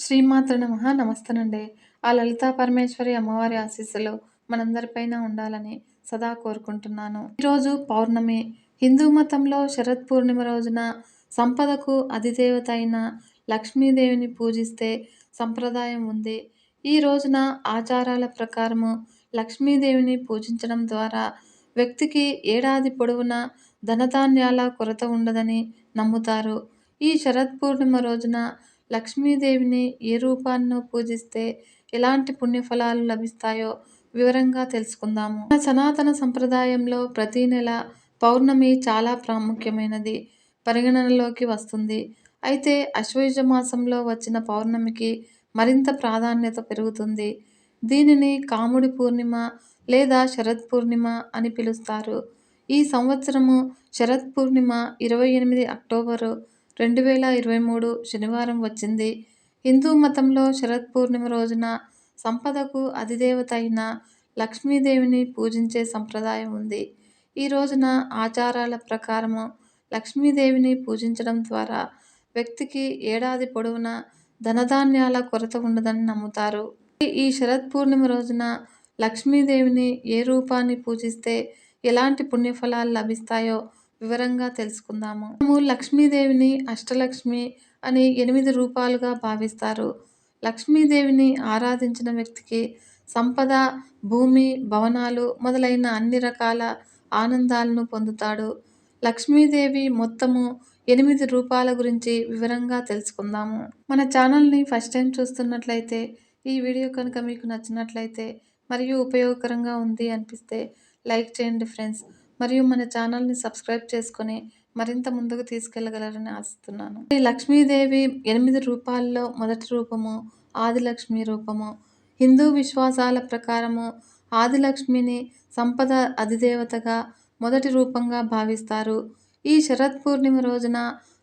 శ్రీమాత్ర నమః. నమస్తేనండి. ఆ లలితా పరమేశ్వరి అమ్మవారి ఆశీస్సులు మనందరిపైన ఉండాలని సదా కోరుకుంటున్నాను. ఈరోజు పౌర్ణమి. హిందూ మతంలో శరత్ పూర్ణిమ రోజున సంపదకు అధిదేవత అయిన లక్ష్మీదేవిని పూజిస్తే సంప్రదాయం ఉంది. ఈ రోజున ఆచారాల ప్రకారము లక్ష్మీదేవిని పూజించడం ద్వారా వ్యక్తికి ఏడాది పొడవునా ధనధాన్యాల కొరత ఉండదని నమ్ముతారు. ఈ శరత్ పూర్ణిమ రోజున లక్ష్మీదేవిని ఏ రూపాన్నో పూజిస్తే ఎలాంటి పుణ్యఫలాలు లభిస్తాయో వివరంగా తెలుసుకుందాము. మన సనాతన సంప్రదాయంలో ప్రతి నెల పౌర్ణమి చాలా ప్రాముఖ్యమైనది పరిగణనలోకి వస్తుంది. అయితే ఆశ్వయుజ మాసంలో వచ్చిన పౌర్ణమికి మరింత ప్రాధాన్యత పెరుగుతుంది. దీనిని కాముడి పూర్ణిమ లేదా శరత్ పూర్ణిమ అని పిలుస్తారు. ఈ సంవత్సరము శరత్ పూర్ణిమ 28 అక్టోబరు 2023 శనివారం వచ్చింది. హిందూ మతంలో శరత్ పూర్ణిమ రోజున సంపదకు అధిదేవత అయిన లక్ష్మీదేవిని పూజించే సంప్రదాయం ఉంది. ఈ రోజున ఆచారాల ప్రకారము లక్ష్మీదేవిని పూజించడం ద్వారా వ్యక్తికి ఏడాది పొడవునా ధనధాన్యాల కొరత ఉండదని నమ్ముతారు. ఈ శరత్ పూర్ణిమ రోజున లక్ష్మీదేవిని ఏ రూపాన్ని పూజిస్తే ఎలాంటి పుణ్యఫలాలు లభిస్తాయో వివరంగా తెలుసుకుందాము. మనము లక్ష్మీదేవిని అష్టలక్ష్మి అని 8 రూపాలుగా భావిస్తారు. లక్ష్మీదేవిని ఆరాధించిన వ్యక్తికి సంపద, భూమి, భవనాలు మొదలైన అన్ని రకాల ఆనందాలను పొందుతాడు. లక్ష్మీదేవి మొత్తము 8 రూపాల గురించి వివరంగా తెలుసుకుందాము. మన ఛానల్ని ఫస్ట్ టైం చూస్తున్నట్లయితే ఈ వీడియో కనుక మీకు నచ్చినట్లయితే మరియు ఉపయోగకరంగా ఉంది అనిపిస్తే లైక్ చేయండి ఫ్రెండ్స్. మరియు మన ఛానల్ని సబ్స్క్రైబ్ చేసుకొని మరింత ముందుకు తీసుకెళ్లగలరని ఆశిస్తున్నాను. ఈ లక్ష్మీదేవి 8 రూపాల్లో మొదటి రూపము ఆదిలక్ష్మి రూపము. హిందూ విశ్వాసాల ప్రకారము ఆదిలక్ష్మిని సంపద అధిదేవతగా మొదటి రూపంగా భావిస్తారు. ఈ శరత్ పూర్ణిమ రోజున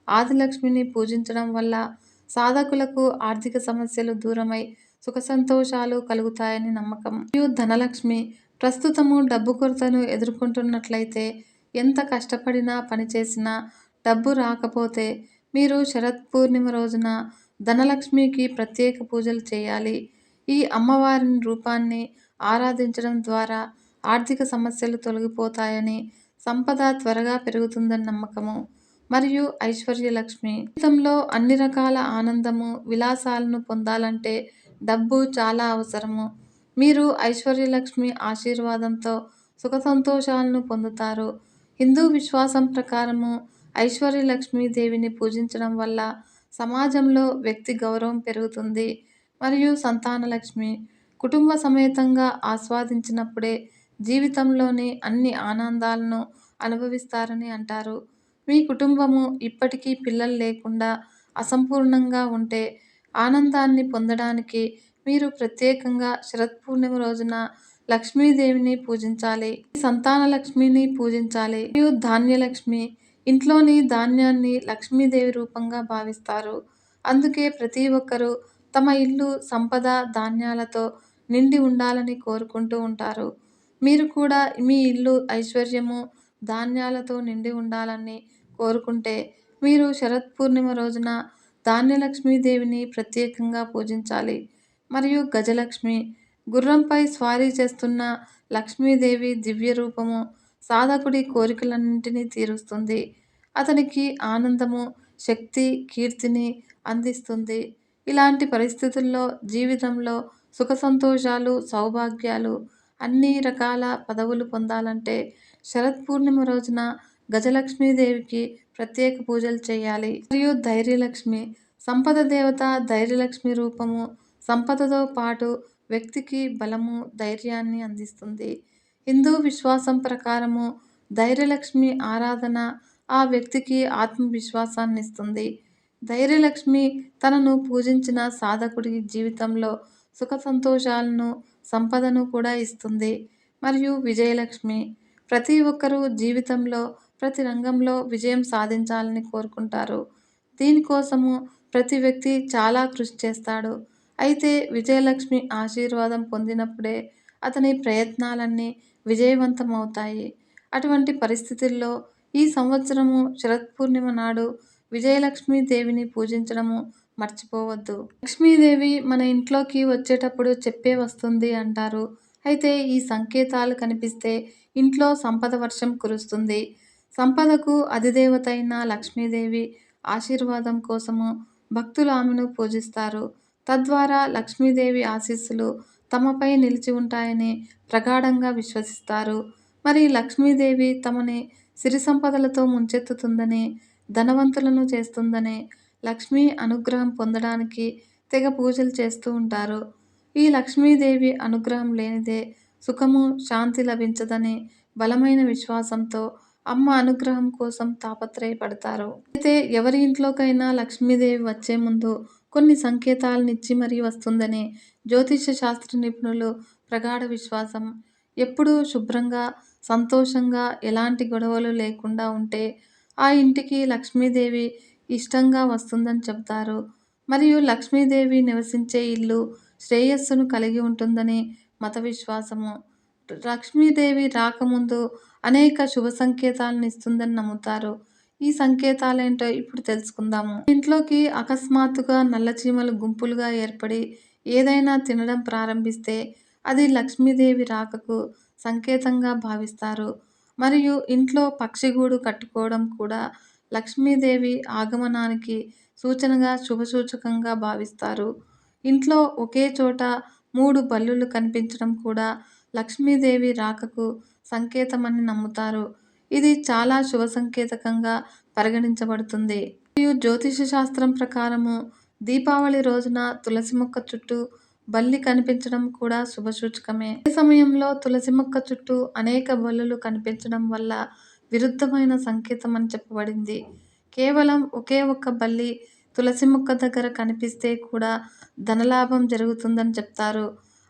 ఆదిలక్ష్మిని పూజించడం వల్ల సాధకులకు ఆర్థిక సమస్యలు దూరమై సుఖ సంతోషాలు కలుగుతాయని నమ్మకం. మరియు ధనలక్ష్మి ప్రస్తుతము డబ్బు కొరతను ఎదుర్కొంటున్నట్లయితే ఎంత కష్టపడినా పనిచేసినా డబ్బు రాకపోతే మీరు శరత్ పూర్ణిమ రోజున ధనలక్ష్మికి ప్రత్యేక పూజలు చేయాలి. ఈ అమ్మవారిని రూపాన్ని ఆరాధించడం ద్వారా ఆర్థిక సమస్యలు తొలగిపోతాయని, సంపద త్వరగా పెరుగుతుందని నమ్మకము. మరియు ఐశ్వర్యలక్ష్మి జీవితంలో అన్ని రకాల ఆనందము, విలాసాలను పొందాలంటే డబ్బు చాలా అవసరము. మీరు ఐశ్వర్యలక్ష్మి ఆశీర్వాదంతో సుఖ సంతోషాలను పొందుతారు. హిందూ విశ్వాసం ప్రకారము ఐశ్వర్యలక్ష్మి దేవిని పూజించడం వల్ల సమాజంలో వ్యక్తి గౌరవం పెరుగుతుంది. మరియు సంతానలక్ష్మి కుటుంబ సమేతంగా ఆస్వాదించినప్పుడే జీవితంలోని అన్ని ఆనందాలను అనుభవిస్తారని అంటారు. మీ కుటుంబము ఇప్పటికీ పిల్లలు లేకుండా అసంపూర్ణంగా ఉంటే ఆనందాన్ని పొందడానికి మీరు ప్రత్యేకంగా శరత్ పూర్ణిమ రోజున లక్ష్మీదేవిని పూజించాలి. సంతాన లక్ష్మిని పూజించాలి. మరియు ధాన్యలక్ష్మి ఇంట్లోని ధాన్యాన్ని లక్ష్మీదేవి రూపంగా భావిస్తారు. అందుకే ప్రతి ఒక్కరూ తమ ఇల్లు సంపద, ధాన్యాలతో నిండి ఉండాలని కోరుకుంటూ ఉంటారు. మీరు కూడా మీ ఇల్లు ఐశ్వర్యము, ధాన్యాలతో నిండి ఉండాలని కోరుకుంటే మీరు శరత్ పూర్ణిమ రోజున ధాన్యలక్ష్మీదేవిని ప్రత్యేకంగా పూజించాలి. మరియు గజలక్ష్మి గుర్రంపై స్వారీ చేస్తున్న లక్ష్మీదేవి దివ్య రూపము సాధకుడి కోరికలన్నింటినీ తీరుస్తుంది. అతనికి ఆనందము, శక్తి, కీర్తిని అందిస్తుంది. ఇలాంటి పరిస్థితుల్లో జీవితంలో సుఖ సంతోషాలు, సౌభాగ్యాలు, అన్ని రకాల పదవులు పొందాలంటే శరత్ పూర్ణిమ రోజున గజలక్ష్మీదేవికి ప్రత్యేక పూజలు చేయాలి. మరియు ధైర్యలక్ష్మి సంపద దేవత ధైర్యలక్ష్మి రూపము సంపదతో పాటు వ్యక్తికి బలము, ధైర్యాన్ని అందిస్తుంది. హిందూ విశ్వాసం ప్రకారము ధైర్యలక్ష్మి ఆరాధన ఆ వ్యక్తికి ఆత్మవిశ్వాసాన్ని ఇస్తుంది. ధైర్యలక్ష్మి తనను పూజించిన సాధకుడి జీవితంలో సుఖ సంతోషాలను, సంపదను కూడా ఇస్తుంది. మరియు విజయలక్ష్మి ప్రతి ఒక్కరూ జీవితంలో ప్రతి రంగంలో విజయం సాధించాలని కోరుకుంటారు. దీనికోసము ప్రతి వ్యక్తి చాలా కృషి చేస్తాడు. అయితే విజయలక్ష్మి ఆశీర్వాదం పొందినప్పుడే అతని ప్రయత్నాలన్నీ విజయవంతమవుతాయి. అటువంటి పరిస్థితుల్లో ఈ సంవత్సరము శరత్ పూర్ణిమ నాడు విజయలక్ష్మి దేవిని పూజించడము మర్చిపోవద్దు. లక్ష్మీదేవి మన ఇంట్లోకి వచ్చేటప్పుడు చెప్పే వస్తుంది అంటారు. అయితే ఈ సంకేతాలు కనిపిస్తే ఇంట్లో సంపద వర్షం కురుస్తుంది. సంపదకు అధిదేవత అయిన లక్ష్మీదేవి ఆశీర్వాదం కోసము భక్తులు ఆమెను పూజిస్తారు. తద్వారా లక్ష్మీదేవి ఆశీస్సులు తమపై నిలిచి ఉంటాయని ప్రగాఢంగా విశ్వసిస్తారు. మరి లక్ష్మీదేవి తమని సిరి సంపదలతో ముంచెత్తుతుందని, ధనవంతులను చేస్తుందని, లక్ష్మీ అనుగ్రహం పొందడానికి తెగ పూజలు చేస్తూ ఉంటారు. ఈ లక్ష్మీదేవి అనుగ్రహం లేనిదే సుఖము, శాంతి లభించదని బలమైన విశ్వాసంతో అమ్మ అనుగ్రహం కోసం తాపత్రయపడతారు. అయితే ఎవరి ఇంట్లోకైనా లక్ష్మీదేవి వచ్చే ముందు కొన్ని సంకేతాలనిచ్చి మరీ వస్తుందని జ్యోతిష్య శాస్త్ర నిపుణులు ప్రగాఢ విశ్వాసం. ఎప్పుడూ శుభ్రంగా, సంతోషంగా, ఎలాంటి గొడవలు లేకుండా ఉంటే ఆ ఇంటికి లక్ష్మీదేవి ఇష్టంగా వస్తుందని చెబుతారు. మరియు లక్ష్మీదేవి నివసించే ఇల్లు శ్రేయస్సును కలిగి ఉంటుందని మత విశ్వాసము. లక్ష్మీదేవి రాకముందు అనేక శుభ సంకేతాలను ఇస్తుందని నమ్ముతారు. ఈ సంకేతాలేంటో ఇప్పుడు తెలుసుకుందాము. ఇంట్లోకి అకస్మాత్తుగా నల్లచీమలు గుంపులుగా ఏర్పడి ఏదైనా తినడం ప్రారంభిస్తే అది లక్ష్మీదేవి రాకకు సంకేతంగా భావిస్తారు. మరియు ఇంట్లో పక్షిగూడు కట్టుకోవడం కూడా లక్ష్మీదేవి ఆగమనానికి సూచనగా శుభసూచకంగా భావిస్తారు. ఇంట్లో ఒకే చోట 3 బల్లులు కనిపించడం కూడా లక్ష్మీదేవి రాకకు సంకేతమని నమ్ముతారు. ఇది చాలా శుభ సంకేతకంగా పరిగణించబడుతుంది. మరియు జ్యోతిష శాస్త్రం ప్రకారము దీపావళి రోజున తులసి మొక్క చుట్టూ బల్లి కనిపించడం కూడా శుభసూచకమే. ఈ సమయంలో తులసి మొక్క చుట్టూ అనేక బల్లులు కనిపించడం వల్ల విరుద్ధమైన సంకేతం అని చెప్పబడింది. కేవలం ఒకే ఒక్క బల్లి తులసి మొక్క దగ్గర కనిపిస్తే కూడా ధనలాభం జరుగుతుందని చెప్తారు.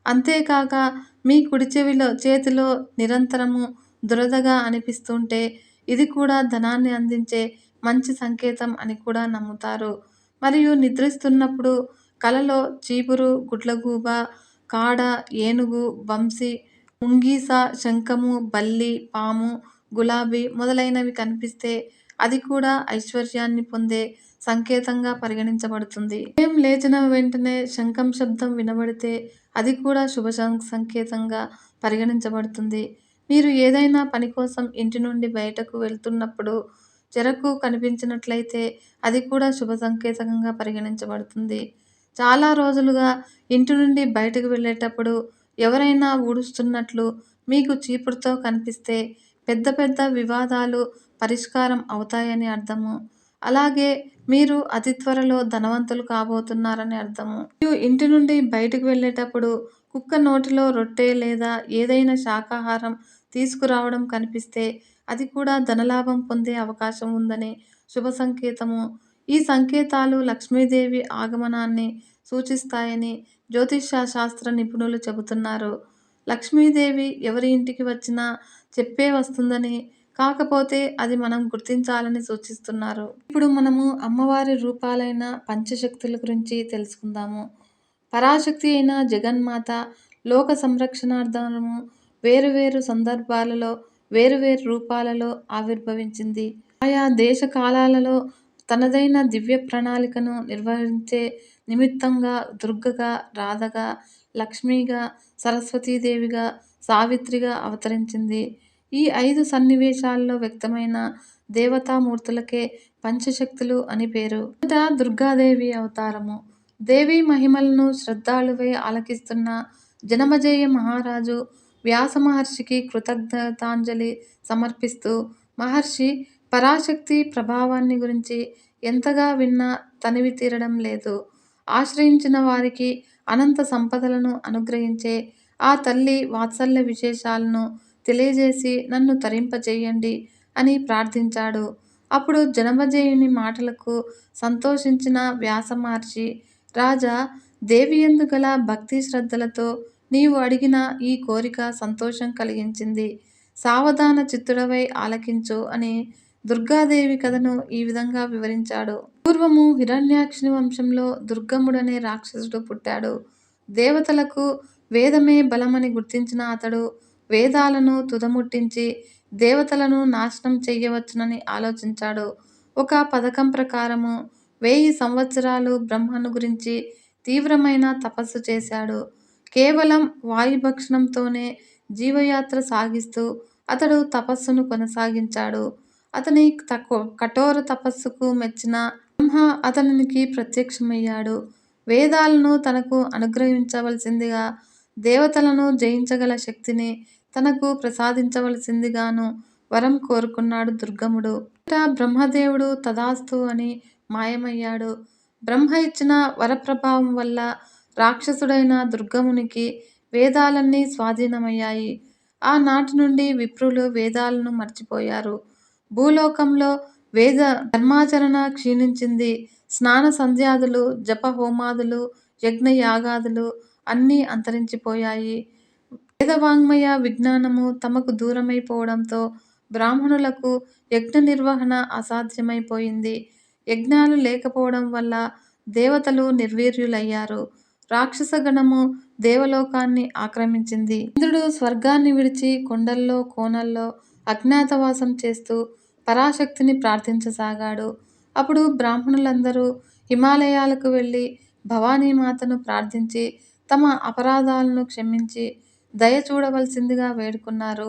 అంతేకాక మీ కుడి చేతిలో నిరంతరము దురదగా అనిపిస్తుంటే ఇది కూడా ధనాన్ని అందించే మంచి సంకేతం అని కూడా నమ్ముతారు. మరియు నిద్రిస్తున్నప్పుడు కలలో చీపురు, గుడ్లగూబ, కాడ, ఏనుగు, వంశీ, ముంగీస, శంఖము, బల్లి, పాము, గులాబీ మొదలైనవి కనిపిస్తే అది కూడా ఐశ్వర్యాన్ని పొందే సంకేతంగా పరిగణించబడుతుంది. ఉదయం లేచిన వెంటనే శంఖం శబ్దం వినబడితే అది కూడా శుభ సంకేతంగా పరిగణించబడుతుంది. మీరు ఏదైనా పని కోసం ఇంటి నుండి బయటకు వెళ్తున్నప్పుడు చెరకు కనిపించినట్లయితే అది కూడా శుభ సంకేతంగా పరిగణించబడుతుంది. చాలా రోజులుగా ఇంటి నుండి బయటకు వెళ్ళేటప్పుడు ఎవరైనా ఊడుస్తున్నట్లు మీకు చీపురుతో కనిపిస్తే పెద్ద పెద్ద వివాదాలు పరిష్కారం అవుతాయని అర్థము. అలాగే మీరు అతి త్వరలో ధనవంతులు కాబోతున్నారని అర్థము. మీరు ఇంటి నుండి బయటకు వెళ్ళేటప్పుడు కుక్క నోటిలో రొట్టె లేదా ఏదైనా శాకాహారం తీసుకురావడం కనిపిస్తే అది కూడా ధనలాభం పొందే అవకాశం ఉందని శుభ సంకేతము. ఈ సంకేతాలు లక్ష్మీదేవి ఆగమనాన్ని సూచిస్తాయని జ్యోతిష శాస్త్ర నిపుణులు చెబుతున్నారు. లక్ష్మీదేవి ఎవరి ఇంటికి వచ్చినా చెప్పే వస్తుందని, కాకపోతే అది మనం గుర్తించాలని సూచిస్తున్నారు. ఇప్పుడు మనము అమ్మవారి రూపాలైన పంచశక్తుల గురించి తెలుసుకుందాము. పరాశక్తి అయిన జగన్మాత లోక సంరక్షణార్థము వేరువేరు సందర్భాలలో వేరువేరు రూపాలలో ఆవిర్భవించింది. ఆయా దేశ కాలాలలో తనదైన దివ్య ప్రణాళికను నిర్వహించే నిమిత్తంగా దుర్గగా, రాధగా, లక్ష్మిగా, సరస్వతీదేవిగా, సావిత్రిగా అవతరించింది. ఈ 5 సన్నివేశాల్లో వ్యక్తమైన దేవతామూర్తులకే పంచశక్తులు అని పేరు. మొదట దుర్గాదేవి అవతారము. దేవి మహిమలను శ్రద్ధాళువై ఆలకిస్తున్న జనమేజయ మహారాజు వ్యాస మహర్షికి కృతజ్ఞతాంజలి సమర్పిస్తూ మహర్షి పరాశక్తి ప్రభావాన్ని గురించి ఎంతగా విన్నా తనివి తీరడం లేదు. ఆశ్రయించిన వారికి అనంత సంపదలను అనుగ్రహించే ఆ తల్లి వాత్సల్య విశేషాలను తెలియజేసి నన్ను తరింపజేయండి అని ప్రార్థించాడు. అప్పుడు జనమేజయుని మాటలకు సంతోషించిన వ్యాస మహర్షి, రాజా, దేవియందు గల భక్తి శ్రద్ధలతో నీవు అడిగిన ఈ కోరిక సంతోషం కలిగించింది. సావధాన చిత్తుడవై ఆలకించు అని దుర్గాదేవి కథను ఈ విధంగా వివరించాడు. పూర్వము హిరణ్యాక్షుని వంశంలో దుర్గముడనే రాక్షసుడు పుట్టాడు. దేవతలకు వేదమే బలమని గుర్తించిన అతడు వేదాలను తుదముట్టించి దేవతలను నాశనం చెయ్యవచ్చునని ఆలోచించాడు. ఒక పథకం ప్రకారము 1000 సంవత్సరాలు బ్రహ్మను గురించి తీవ్రమైన తపస్సు చేశాడు. కేవలం వాయుభక్షణంతోనే జీవయాత్ర సాగిస్తూ అతడు తపస్సును కొనసాగించాడు. అతని కఠోర తపస్సుకు మెచ్చిన బ్రహ్మ అతనికి ప్రత్యక్షమయ్యాడు. వేదాలను తనకు అనుగ్రహించవలసిందిగా, దేవతలను జయించగల శక్తిని తనకు ప్రసాదించవలసిందిగాను వరం కోరుకున్నాడు దుర్గముడు. బ్రహ్మదేవుడు తథాస్తు అని మాయమయ్యాడు. బ్రహ్మ ఇచ్చిన వరప్రభావం వల్ల రాక్షసుడైన దుర్గమునికి వేదాలన్నీ స్వాధీనమయ్యాయి. ఆనాటి నుండి విప్రులు వేదాలను మర్చిపోయారు. భూలోకంలో వేద ధర్మాచరణ క్షీణించింది. స్నాన సంధ్యాదులు, జప హోమాదులు, యజ్ఞ యాగాదులు అన్నీ అంతరించిపోయాయి. వేదవాంగ్మయ విజ్ఞానము తమకు దూరమైపోవడంతో బ్రాహ్మణులకు యజ్ఞ నిర్వహణ అసాధ్యమైపోయింది. యజ్ఞాలు లేకపోవడం వల్ల దేవతలు నిర్వీర్యులయ్యారు. రాక్షసగణము దేవలోకాన్ని ఆక్రమించింది. ఇంద్రుడు స్వర్గాన్ని విడిచి కొండల్లో కోనల్లో అజ్ఞాతవాసం చేస్తూ పరాశక్తిని ప్రార్థించసాగాడు. అప్పుడు బ్రాహ్మణులందరూ హిమాలయాలకు వెళ్ళి భవానీమాతను ప్రార్థించి తమ అపరాధాలను క్షమించి దయ చూడవలసిందిగా వేడుకున్నారు.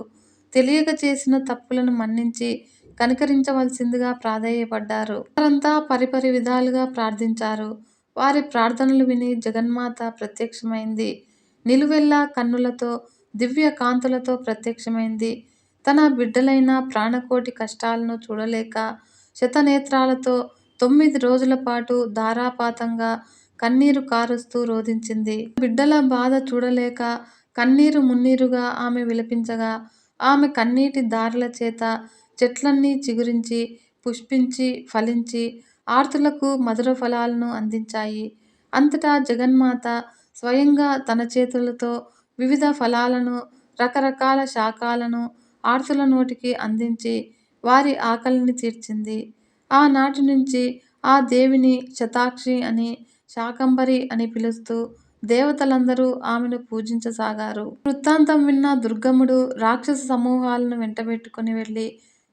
తెలియక చేసిన తప్పులను మన్నించి కనికరించవలసిందిగా ప్రాధేయపడ్డారు. వారంతా పరిపరి విధాలుగా ప్రార్థించారు. వారి ప్రార్థనలు విని జగన్మాత ప్రత్యక్షమైంది. నిలువెల్లా కన్నులతో, దివ్య కాంతులతో ప్రత్యక్షమైంది. తన బిడ్డలైన ప్రాణకోటి కష్టాలను చూడలేక శతనేత్రాలతో 9 రోజుల పాటు ధారాపాతంగా కన్నీరు కారుస్తూ రోదించింది. బిడ్డల బాధ చూడలేక కన్నీరు మున్నీరుగా ఆమె విలపించగా, ఆమె కన్నీటి ధారల చేత చెట్లన్నీ చిగురించి, పుష్పించి, ఫలించి ఆర్తులకు మధుర ఫలాలను అందించాయి. అంతటా జగన్మాత స్వయంగా తన చేతులతో వివిధ ఫలాలను, రకరకాల శాకాలను ఆర్తుల నోటికి అందించి వారి ఆకలిని తీర్చింది. ఆనాటి నుంచి ఆ దేవిని శతాక్షి అని, శాకంభరి అని పిలుస్తూ దేవతలందరూ ఆమెను పూజించసాగారు. వృత్తాంతం విన్న దుర్గముడు రాక్షస సమూహాలను వెంటబెట్టుకుని వెళ్ళి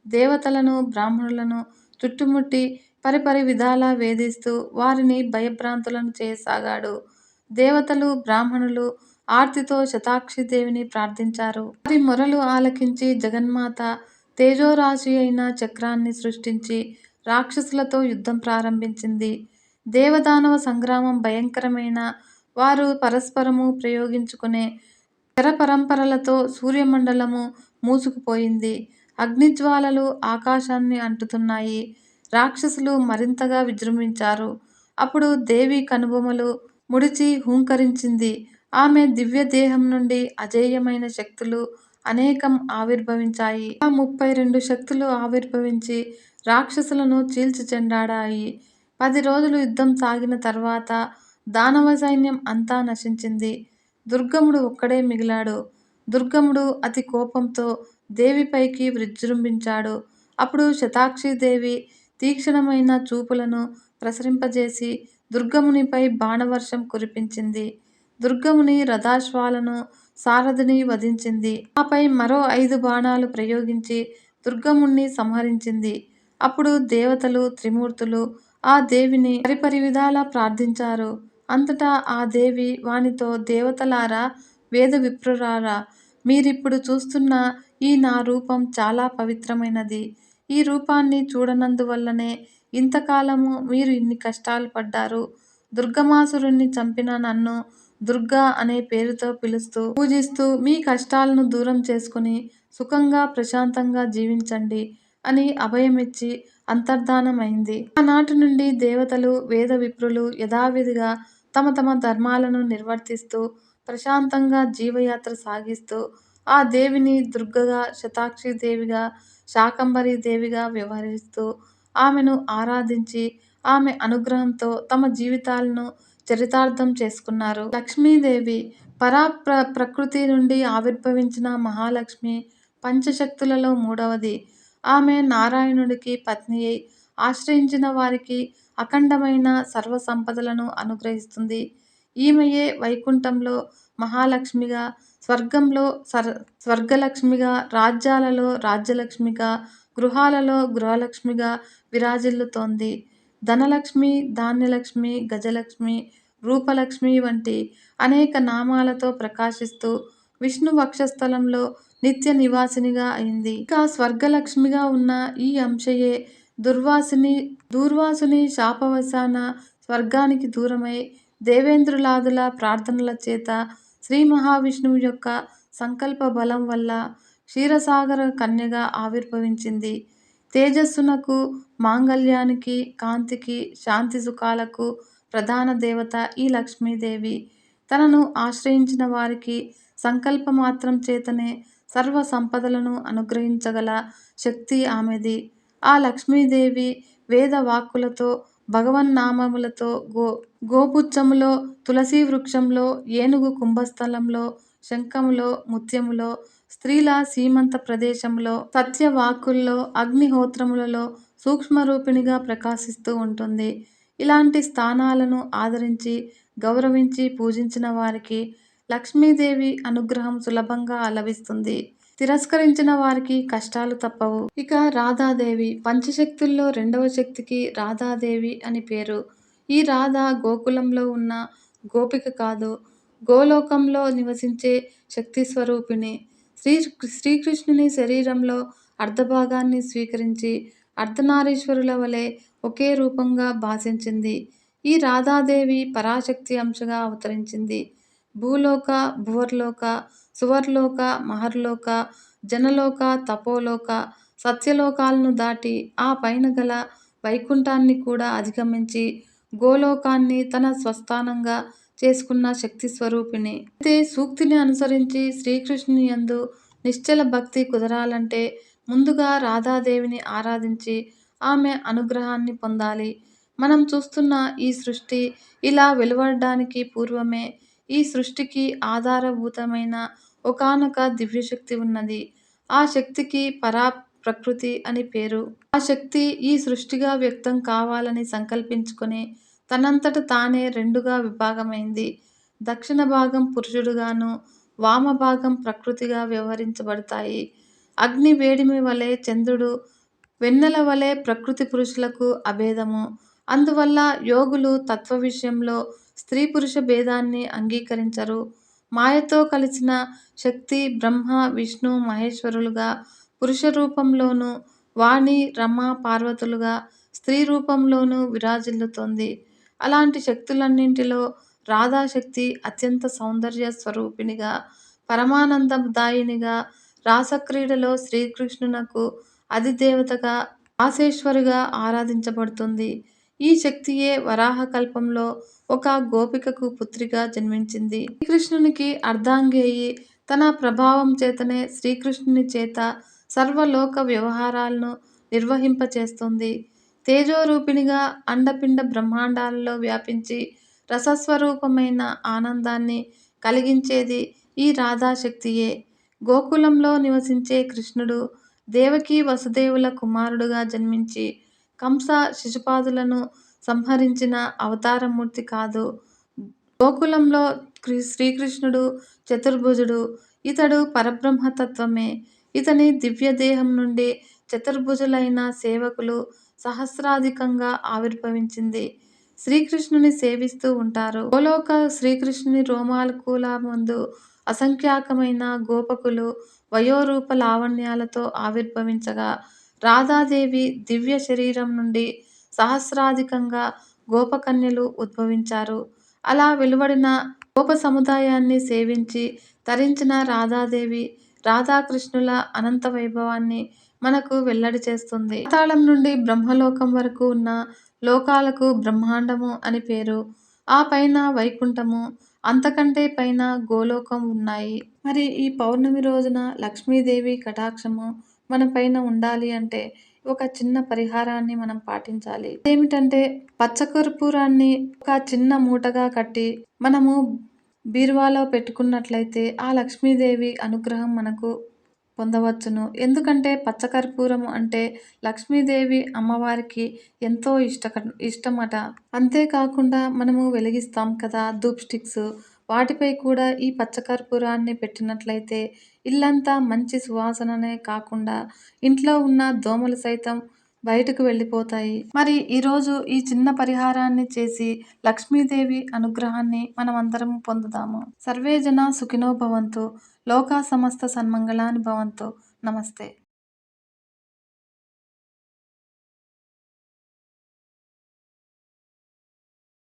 దేవతలను, బ్రాహ్మణులను చుట్టుముట్టి పరిపరి విధాలా వేధిస్తూ వారిని భయభ్రాంతులను చేయసాగాడు. దేవతలు, బ్రాహ్మణులు ఆర్తితో శతాక్షిదేవిని ప్రార్థించారు. వారి మొరలు ఆలకించి జగన్మాత తేజోరాశి అయిన చక్రాన్ని సృష్టించి రాక్షసులతో యుద్ధం ప్రారంభించింది. దేవదానవ సంగ్రామం భయంకరమైన వారు పరస్పరము ప్రయోగించుకునే శరపరంపరలతో సూర్యమండలము మూసుకుపోయింది. అగ్నిజ్వాలలు ఆకాశాన్ని అంటుతున్నాయి. రాక్షసులు మరింతగా విజృంభించారు. అప్పుడు దేవి కనుబొమలు ముడిచి హూంకరించింది. ఆమె దివ్య దేహం నుండి అజేయమైన శక్తులు అనేకం ఆవిర్భవించాయి. ఆ 32 శక్తులు ఆవిర్భవించి రాక్షసులను చీల్చి చెండాడాయి. 10 రోజులు యుద్ధం సాగిన తర్వాత దానవ సైన్యం అంతా నశించింది. దుర్గముడు ఒక్కడే మిగిలాడు. దుర్గముడు అతి కోపంతో దేవిపైకి విజృంభించాడు. అప్పుడు శతాక్షిదేవి తీక్షణమైన చూపులను ప్రసరింపజేసి దుర్గమునిపై బాణవర్షం కురిపించింది. దుర్గముని రథాశ్వాలను, సారథిని వధించింది. ఆపై మరో 5 బాణాలు ప్రయోగించి దుర్గముణ్ణి సంహరించింది. అప్పుడు దేవతలు, త్రిమూర్తులు ఆ దేవిని పరిపరి విధాలా ప్రార్థించారు. అంతటా ఆ దేవి వానితో, దేవతలారా, వేద విప్రులారా, మీరిప్పుడు చూస్తున్న ఈ నా రూపం చాలా పవిత్రమైనది. ఈ రూపాన్ని చూడనందువల్లనే ఇంతకాలము మీరు ఇన్ని కష్టాలు పడ్డారు. దుర్గమాసురుణ్ణి చంపిన నన్ను దుర్గా అనే పేరుతో పిలుస్తూ, పూజిస్తూ మీ కష్టాలను దూరం చేసుకుని సుఖంగా, ప్రశాంతంగా జీవించండి అని అభయమిచ్చి అంతర్ధానమైంది. ఆనాటి నుండి దేవతలు, వేద విప్రులు యథావిధిగా తమ తమ ధర్మాలను నిర్వర్తిస్తూ ప్రశాంతంగా జీవయాత్ర సాగిస్తూ ఆ దేవిని దుర్గగా, శతాక్షిదేవిగా, శాకంభరీ దేవిగా వ్యవహరిస్తూ ఆమెను ఆరాధించి ఆమె అనుగ్రహంతో తమ జీవితాలను చరితార్థం చేసుకున్నారు. లక్ష్మీదేవి ప్రకృతి నుండి ఆవిర్భవించిన మహాలక్ష్మి పంచశక్తులలో మూడవది. ఆమె నారాయణుడికి పత్ని అయి ఆశ్రయించిన వారికి అఖండమైన సర్వ సంపదలను అనుగ్రహిస్తుంది. ఈమెయే వైకుంఠంలో మహాలక్ష్మిగా, స్వర్గంలో స్వర్గలక్ష్మిగా, రాజ్యాలలో రాజ్యలక్ష్మిగా, గృహాలలో గృహలక్ష్మిగా విరాజిల్లుతోంది. ధనలక్ష్మి, ధాన్యలక్ష్మి, గజలక్ష్మి, రూపలక్ష్మి వంటి అనేక నామాలతో ప్రకాశిస్తూ విష్ణు వక్షస్థలంలో నిత్య నివాసినిగా అయింది. ఇక స్వర్గలక్ష్మిగా ఉన్న ఈ అంశయే దూర్వాసుని శాపవశాన స్వర్గానికి దూరమై దేవేంద్రులాదుల ప్రార్థనల చేత శ్రీ మహావిష్ణువు యొక్క సంకల్ప బలం వల్ల క్షీరసాగర కన్యగా ఆవిర్భవించింది. తేజస్సునకు, మాంగళ్యానికి, కాంతికి, శాంతి సుఖాలకు ప్రధాన దేవత ఈ లక్ష్మీదేవి. తనను ఆశ్రయించిన వారికి సంకల్పమాత్రం చేతనే సర్వ సంపదలను అనుగ్రహించగల శక్తి ఆమెది. ఆ లక్ష్మీదేవి వేద వాక్కులతో, భగవన్నామములతో గోపుచ్చములో, తులసీ వృక్షంలో, ఏనుగు కుంభస్థలంలో, శంఖములో, ముత్యములో, స్త్రీల సీమంత ప్రదేశంలో, సత్యవాక్కుల్లో, అగ్నిహోత్రములలో సూక్ష్మరూపిణిగా ప్రకాశిస్తూ ఉంటుంది. ఇలాంటి స్థానాలను ఆదరించి, గౌరవించి పూజించిన వారికి లక్ష్మీదేవి అనుగ్రహం సులభంగా లభిస్తుంది. తిరస్కరించిన వారికి కష్టాలు తప్పవు. ఇక రాధాదేవి పంచశక్తుల్లో రెండవ శక్తికి రాధాదేవి అని పేరు. ఈ రాధ గోకులంలో ఉన్న గోపిక కాదు, గోలోకంలో నివసించే శక్తి స్వరూపిణి. శ్రీకృష్ణుని శరీరంలో అర్ధభాగాన్ని స్వీకరించి అర్ధనారీశ్వరుల వలె ఒకే రూపంగా భాసించింది. ఈ రాధాదేవి పరాశక్తి అంశగా అవతరించింది. భూలోక, భువర్లోక, సువర్లోక, మహర్లోక, జనలోక, తపోలోక, సత్యలోకాలను దాటి ఆ పైన గల వైకుంఠాన్ని కూడా అధిగమించి గోలోకాన్ని తన స్వస్థానంగా చేసుకున్న శక్తి స్వరూపిణి. అయితే సూక్తిని అనుసరించి శ్రీకృష్ణుని యందు నిశ్చల భక్తి కుదరాలంటే ముందుగా రాధాదేవిని ఆరాధించి ఆమె అనుగ్రహాన్ని పొందాలి. మనం చూస్తున్న ఈ సృష్టి ఇలా వెలువడడానికి పూర్వమే ఈ సృష్టికి ఆధారభూతమైన ఒకానొక దివ్యశక్తి ఉన్నది. ఆ శక్తికి పరా ప్రకృతి అని పేరు. ఆ శక్తి ఈ సృష్టిగా వ్యక్తం కావాలని సంకల్పించుకొని తనంతట తానే రెండుగా విభాగమైంది. దక్షిణ భాగం పురుషుడుగాను, వామభాగం ప్రకృతిగా వ్యవహరించబడతాయి. అగ్ని వేడిమి వలె చంద్రుడు, వెన్నెల వలె ప్రకృతి పురుషులకు అభేదము. అందువల్ల యోగులు తత్వ విషయంలో స్త్రీ పురుష భేదాన్ని అంగీకరించరు. మాయతో కలిసిన శక్తి బ్రహ్మ, విష్ణు, మహేశ్వరులుగా పురుష రూపంలోనూ, వాణి, రమ, పార్వతులుగా స్త్రీ రూపంలోనూ విరాజిల్లుతోంది. అలాంటి శక్తులన్నింటిలో రాధాశక్తి అత్యంత సౌందర్య స్వరూపిణిగా, పరమానందదాయినిగా, రాసక్రీడలో శ్రీకృష్ణునకు అధిదేవతగా, రాసేశ్వరిగా ఆరాధించబడుతుంది. ఈ శక్తియే వరాహ కల్పంలో ఒక గోపికకు పుత్రిగా జన్మించింది. శ్రీకృష్ణునికి అర్ధాంగేయి. తన ప్రభావం చేతనే శ్రీకృష్ణుని చేత సర్వలోక వ్యవహారాలను నిర్వహింపచేస్తుంది. తేజోరూపిణిగా అండపిండ బ్రహ్మాండాలలో వ్యాపించి రసస్వరూపమైన ఆనందాన్ని కలిగించేది ఈ రాధాశక్తియే. గోకులంలో నివసించే కృష్ణుడు దేవకీ వసుదేవుల కుమారుడుగా జన్మించి కంస శిశుపాదులను సంహరించిన అవతారమూర్తి కాదు. గోకులంలో శ్రీకృష్ణుడు చతుర్భుజుడు. ఇతడు పరబ్రహ్మతత్వమే. ఇతని దివ్యదేహం నుండి చతుర్భుజులైన సేవకులు సహస్రాధికంగా ఆవిర్భవించింది శ్రీకృష్ణుని సేవిస్తూ ఉంటారు. గోలోక శ్రీకృష్ణుని రోమాలకూల ముందు అసంఖ్యాకమైన గోపకులు వయోరూప లావణ్యాలతో ఆవిర్భవించగా రాధాదేవి దివ్య శరీరం నుండి సహస్రాధికంగా గోపకన్యలు ఉద్భవించారు. అలా వెలువడిన గోప సముదాయాన్ని సేవించి తరించిన రాధాదేవి రాధాకృష్ణుల అనంత వైభవాన్ని మనకు వెల్లడి చేస్తుంది. పాతాళం నుండి బ్రహ్మలోకం వరకు ఉన్న లోకాలకు బ్రహ్మాండము అని పేరు. ఆ పైన వైకుంఠము, అంతకంటే పైన గోలోకం ఉన్నాయి. మరి ఈ పౌర్ణమి రోజున లక్ష్మీదేవి కటాక్షము మన పైన ఉండాలి అంటే ఒక చిన్న పరిహారాన్ని మనం పాటించాలి. అదేమిటంటే పచ్చకర్పూరాన్ని ఒక చిన్న మూటగా కట్టి మనము బీరువాలో పెట్టుకున్నట్లయితే ఆ లక్ష్మీదేవి అనుగ్రహం మనకు పొందవచ్చును. ఎందుకంటే పచ్చకర్పూరం అంటే లక్ష్మీదేవి అమ్మవారికి ఎంతో ఇష్టమట. అంతేకాకుండా మనము వెలిగిస్తాం కదా ధూప్ స్టిక్స్, వాటిపై కూడా ఈ పచ్చకర్పూరాన్ని పెట్టినట్లయితే ఇల్లంతా మంచి సువాసననే కాకుండా ఇంట్లో ఉన్న దోమలు సైతం బయటకు వెళ్ళిపోతాయి. మరి ఈరోజు ఈ చిన్న పరిహారాన్ని చేసి లక్ష్మీదేవి అనుగ్రహాన్ని మనమందరం పొందుదాము. సర్వే జన సుఖినో భవంతు. లోకా సమస్త సన్మంగళాని భవంతు. నమస్తే.